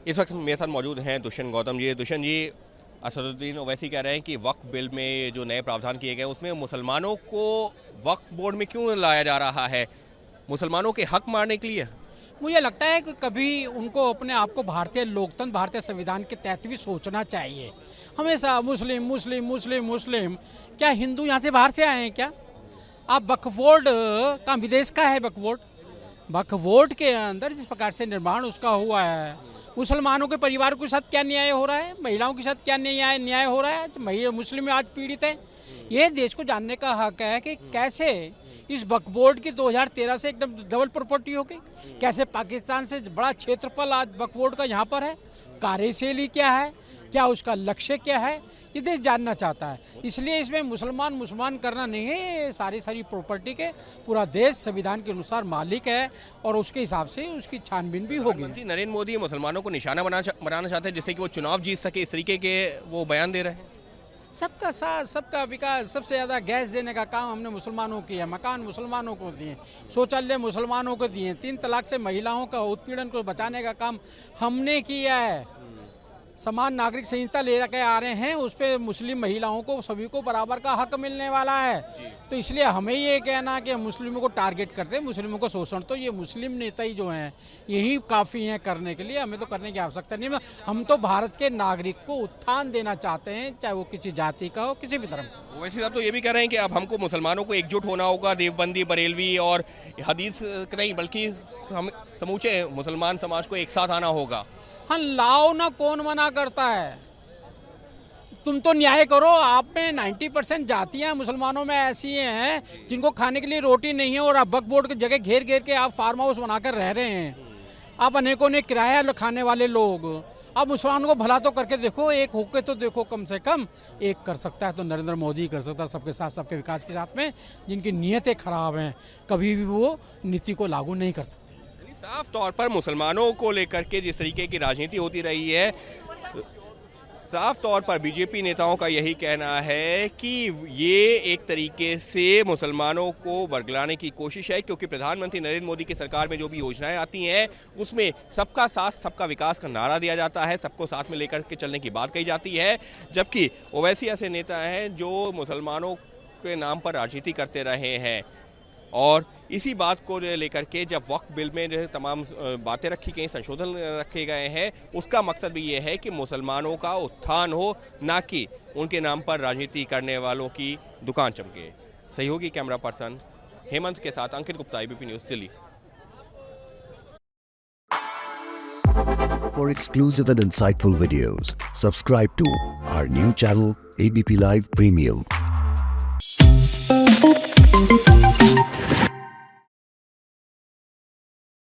इस वक्त मेरे साथ मौजूद हैं दुष्यंत गौतम जी। दुष्यंत जी, असदुद्दीन ओवैसी कह रहे हैं कि वक्फ बिल में जो नए प्रावधान किए गए उसमें मुसलमानों को वक्फ बोर्ड में क्यों लाया जा रहा है? मुसलमानों के हक मारने के लिए? मुझे लगता है कि कभी उनको अपने आप को भारतीय लोकतंत्र, भारतीय संविधान के तहत भी सोचना चाहिए। हमेशा मुस्लिम मुस्लिम मुस्लिम मुस्लिम, क्या हिंदू यहाँ से बाहर से आए हैं क्या? आप वक्फ बोर्ड का विदेश का है वक्फ बोर्ड के अंदर जिस प्रकार से निर्माण उसका हुआ है, मुसलमानों के परिवार के साथ क्या न्याय हो रहा है, महिलाओं के साथ क्या न्याय हो रहा है, महिला मुस्लिम आज पीड़ित है। ये देश को जानने का हक है कि कैसे इस वक्फ बोर्ड की 2013 से एकदम डबल प्रॉपर्टी हो गई, कैसे पाकिस्तान से बड़ा क्षेत्रफल आज वक्फ बोर्ड का यहाँ पर है, कार्यशैली क्या है, क्या उसका लक्ष्य क्या है, ये देश जानना चाहता है। इसलिए इसमें मुसलमान करना नहीं है, ये सारी प्रॉपर्टी के पूरा देश संविधान के अनुसार मालिक है और उसके हिसाब से उसकी छानबीन भी होगी। प्रधानमंत्री नरेंद्र मोदी मुसलमानों को निशाना बनाना चाहते हैं जिससे कि वो चुनाव जीत सके, इस तरीके के वो बयान दे रहे हैं। सबका साथ, सबका विकास, सबसे ज़्यादा गैस देने का काम हमने मुसलमानों को किया, मकान मुसलमानों को दिए, शौचालय मुसलमानों को दिए, 3 तलाक से महिलाओं का उत्पीड़न को बचाने का काम हमने किया है। समान नागरिक संहिता ले के आ रहे हैं, उस पर मुस्लिम महिलाओं को सभी को बराबर का हक मिलने वाला है। तो इसलिए हमें ये कहना कि मुस्लिमों को टारगेट करते हैं, मुस्लिमों को शोषण, तो ये मुस्लिम नेता ही जो हैं यही काफ़ी हैं करने के लिए, हमें तो करने की आवश्यकता नहीं है। हम तो भारत के नागरिक को उत्थान देना चाहते हैं, चाहे वो किसी जाति का हो, किसी भी धर्म का। ओवैसी साहब तो ये भी कह रहे हैं कि अब हमको मुसलमानों को एकजुट होना होगा, देवबंदी, बरेलवी और हदीस नहीं बल्कि समूचे मुसलमान समाज को एक साथ आना होगा। हाँ, लाओ ना, कौन मना करता है? तुम तो न्याय करो। आप में 90% जातियाँ मुसलमानों में ऐसी हैं जिनको खाने के लिए रोटी नहीं है और आप वक्फ बोर्ड की जगह घेर के आप फार्म हाउस बनाकर रह रहे हैं। आप अनेकों ने किराया खाने वाले लोग, अब मुसलमानों को भला तो करके देखो, एक होके तो देखो, कम से कम एक कर सकता है तो नरेंद्र मोदी कर सकता है, सबके साथ, सबके विकास के साथ में। जिनकी नीयतें खराब हैं कभी भी वो नीति को लागू नहीं कर सकते। साफ तौर पर मुसलमानों को लेकर के जिस तरीके की राजनीति होती रही है, साफ तौर पर बीजेपी नेताओं का यही कहना है कि ये एक तरीके से मुसलमानों को बरगलाने की कोशिश है, क्योंकि प्रधानमंत्री नरेंद्र मोदी की सरकार में जो भी योजनाएं आती हैं उसमें सबका साथ सबका विकास का नारा दिया जाता है, सबको साथ में लेकर के चलने की बात कही जाती है। जबकि ओवैसी ऐसे नेता हैं जो मुसलमानों के नाम पर राजनीति करते रहे हैं और इसी बात को लेकर के जब वक्फ बिल में जो तमाम बातें रखी गई, संशोधन रखे गए हैं, उसका मकसद भी ये है कि मुसलमानों का उत्थान हो, ना कि उनके नाम पर राजनीति करने वालों की दुकान चमके। सहयोगी कैमरा पर्सन हेमंत के साथ Ankit Gupta, ABP news, Delhi. For exclusive and insightful videos, subscribe to our new channel ABP Live Premium.